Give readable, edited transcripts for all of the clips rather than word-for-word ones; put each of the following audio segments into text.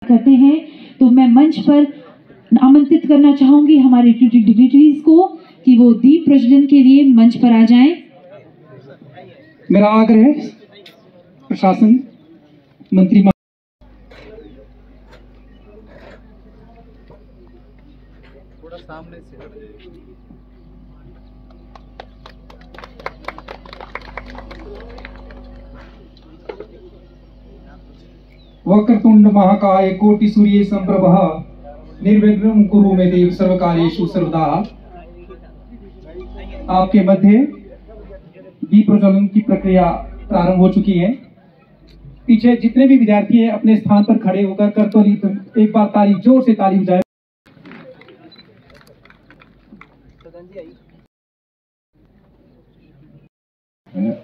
करते हैं तो मैं मंच पर आमंत्रित करना चाहूंगी हमारे डिग्निटरीज को कि वो दीप प्रज्वलन के लिए मंच पर आ जाएं। मेरा आग्रह है प्रशासन मंत्री थोड़ा सामने से वक्रतुंड महाकाय कोटि सूर्य संप्रभः निर्विघ्नं कुरु मे देव सर्वकार्येषु सर्वदा। आपके मध्य दीप प्रज्वलन की प्रक्रिया प्रारंभ हो चुकी है। पीछे जितने भी विद्यार्थी हैं अपने स्थान पर खड़े होकर करतोली एक बार ताली जोर से ताली बजाएं।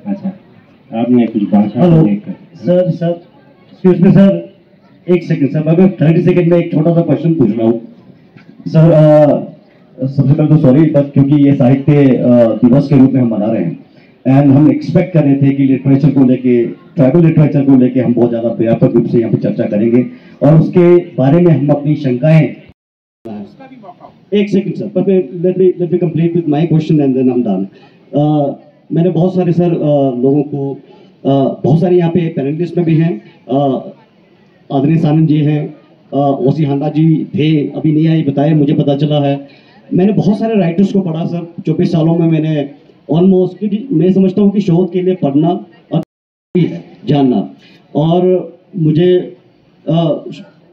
अच्छा, आपने कुछ भाषा सर एक्सक्यूज मी सर, एक सेकंड सर, मैं 30 सेकंड में एक छोटा सा क्वेश्चन पूछ रहा हूँ सर। सबसे पहले तो सॉरी, बट क्योंकि ये साहित्य दिवस के रूप में हम मना रहे हैं एंड हम एक्सपेक्ट कर रहे थे कि लिटरेचर को लेके, ट्राइबल लिटरेचर को लेके हम बहुत ज्यादा व्यापक रूप से यहाँ पे चर्चा करेंगे और उसके बारे में हम अपनी शंकाएं। एक second sir, but let me complete with my question and then I'm done. मैंने बहुत सारे सर लोगों को, बहुत सारे यहाँ पे पैनलिस्ट में भी हैं, आदरणीय सानंद जी हैं, ओसी हांडा जी थे, अभी नहीं आए बताया, मुझे पता चला है। मैंने बहुत सारे राइटर्स को पढ़ा सर 24 सालों में। मैंने ऑलमोस्ट, क्योंकि मैं समझता हूँ कि शोध के लिए पढ़ना और जानना, और मुझे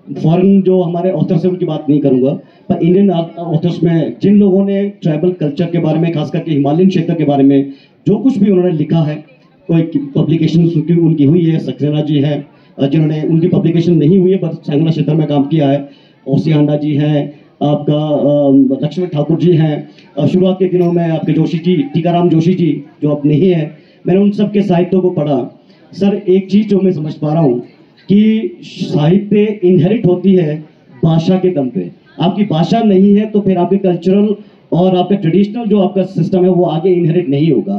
फॉरेन जो हमारे ऑथर्स हैं उनकी बात नहीं करूँगा, पर इंडियन ऑथर्स में जिन लोगों ने ट्राइबल कल्चर के बारे में, खास करके हिमालयन क्षेत्र के बारे में जो कुछ भी उन्होंने लिखा है, कोई पब्लिकेशन उनकी हुई है, सक्सेना जी है जिन्होंने, उनकी पब्लिकेशन नहीं हुई है पर सांगला क्षेत्र में काम किया है, ओसी हांडा जी हैं, आपका लक्ष्मण ठाकुर जी हैं, शुरुआत के दिनों में आपके जोशी जी, टीकाराम जोशी जी जो अब नहीं है, मैंने उन सब के साहित्यों को पढ़ा सर। एक चीज़ जो मैं समझ पा रहा हूँ कि साहित्य इनहेरिट होती है भाषा के दम पे। आपकी भाषा नहीं है तो फिर आपके कल्चरल और आपका ट्रेडिशनल जो आपका सिस्टम है वो आगे इनहेरिट नहीं होगा।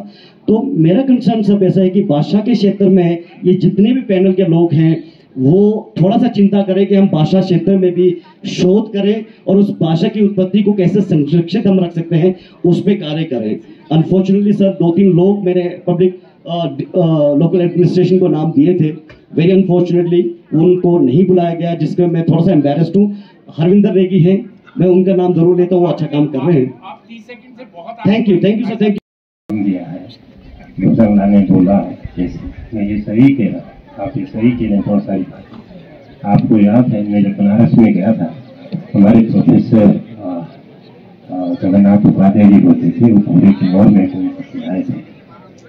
तो मेरा कंसर्न सब ऐसा है कि भाषा के क्षेत्र में ये जितने भी पैनल के लोग हैं वो थोड़ा सा चिंता करें कि हम भाषा क्षेत्र में भी शोध करें और उस भाषा की उत्पत्ति को कैसे संरक्षित हम रख सकते हैं उस पर कार्य करें। अनफॉर्चुनेटली सर 2-3 लोग मैंने पब्लिक लोकल एडमिनिस्ट्रेशन को नाम दिए थे, वेरी अनफॉर्चुनेटली उनको नहीं बुलाया गया, जिसमें मैं थोड़ा सा एम्बेरस्ड हूँ। हरविंदर रेगी हैं, मैं उनका नाम जरूर लेता हूँ, वो अच्छा काम कर रहे हैं। Thank you sir, thank you. दिया है मिर्जा ने बोला, जैसे मैं ये सही कह रहा, आप ये सही कह रहे हैं बहुत सारी बातें। आपको याद है मैं जब बनारस में गया था, हमारे प्रोफेसर जगन्नाथ उपाध्याय जी होते थे, वो पूरे किन्नौर में आए थे,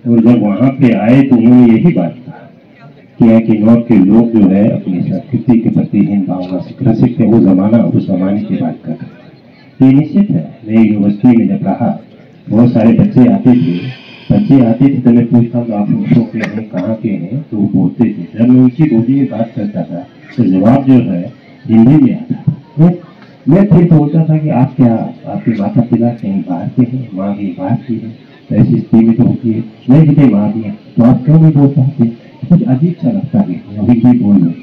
और जब वहाँ पे आए तो उन्होंने यही बात कहा कि किन्नौर के लोग जो है अपनी संस्कृति के प्रति हीन भावना से ग्रसित है, वो जमाना उस जमाने की बात कर रहे हैं। ये निश्चित है, मैं यूनिवर्सिटी में जब रहा बहुत सारे बच्चे आते थे तो मैं पूछता तो आप लोगों के हैं, कहाँ के हैं, तो वो बोलते थे। जब मैं उनकी बोली में बात करता था तो जवाब जो है हिंदी में आता था। मैं फिर बोलता था कि आप क्या, आपके माता पिता कहीं बाहर के हैं, माँ भी बाहर की है, तो ऐसी स्थिति में तो होती है, नहीं भी माँ भी है, तो आप क्यों नहीं बोल पाते? कुछ अजीब सा लगता है, अभी भी बोल रहे।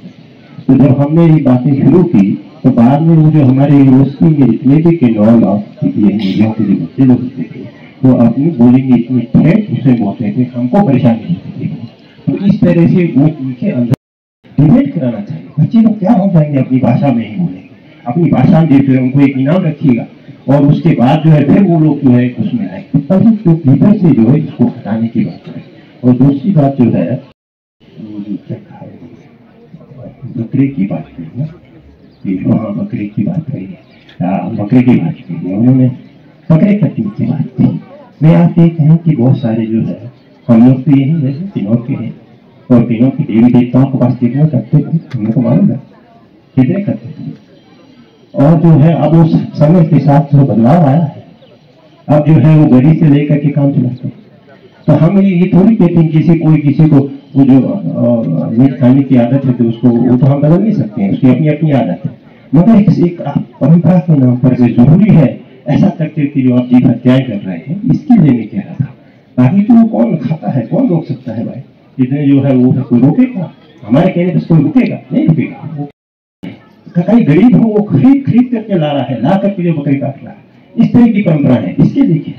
तो जब हमने ये बातें शुरू की तो बाद में वो जो हमारे यूनिवर्सिटी में जितने भी किन्नौर मीडिया के जो बच्चे लोग होते थे वो अपनी बोली में इतनी ठेठ उससे बोलते थे, हमको परेशानी होती थी। तो इस तरह से वो उनके अंदर डिबेट कराना चाहिए। बच्चे लोग क्या हो जाएंगे अपनी भाषा में ही बोलेंगे, अपनी भाषा में जो है उनको एक इनाम रखिएगा और उसके बाद जो है फिर वो लोग जो है उसमें आएंगे। तभी तो भीतर से जो है इसको हटाने की बात करें। और दूसरी बात जो है बकरे की बात करी ना, वहाँ बकरे की बात करी है, बकरे की बात की है उन्होंने, बकरे कटने की बात की। मैं आप ये कहें कि बहुत सारे जो है हम लोग तो यही जैसे किन्नौर के हैं और किन्नौर के देवी देवताओं के पास कितने करते थे, हम लोग को मालूम है कितने करते थे। और जो है अब उस समय के साथ जो बदलाव आया है, अब जो है वो गरीब से लेकर के काम चलाते हैं। तो हम ये थोड़ी कहते हैं किसी को वो जो मीट खाने की आदत है तो उसको वो तो हम बदल नहीं सकते हैं, उसकी अपनी अपनी आदत है। मगर एक परंपरा के नाम पर जरूरी है ऐसा करके कि जो आप जीव हत्याएं कर रहे हैं, इसके लिए मैं कह रहा था। बाकी तो वो कौन खाता है, कौन रोक सकता है भाई, इतने जो है वो कोई रोकेगा? हमारे कहने पर कोई रुकेगा नहीं, रुकेगा। कई गरीब हो वो खरीद करके ला रहा है, ला करके जो बकरी काट रहा है, इस तरह की परंपरा है। इसके देखिए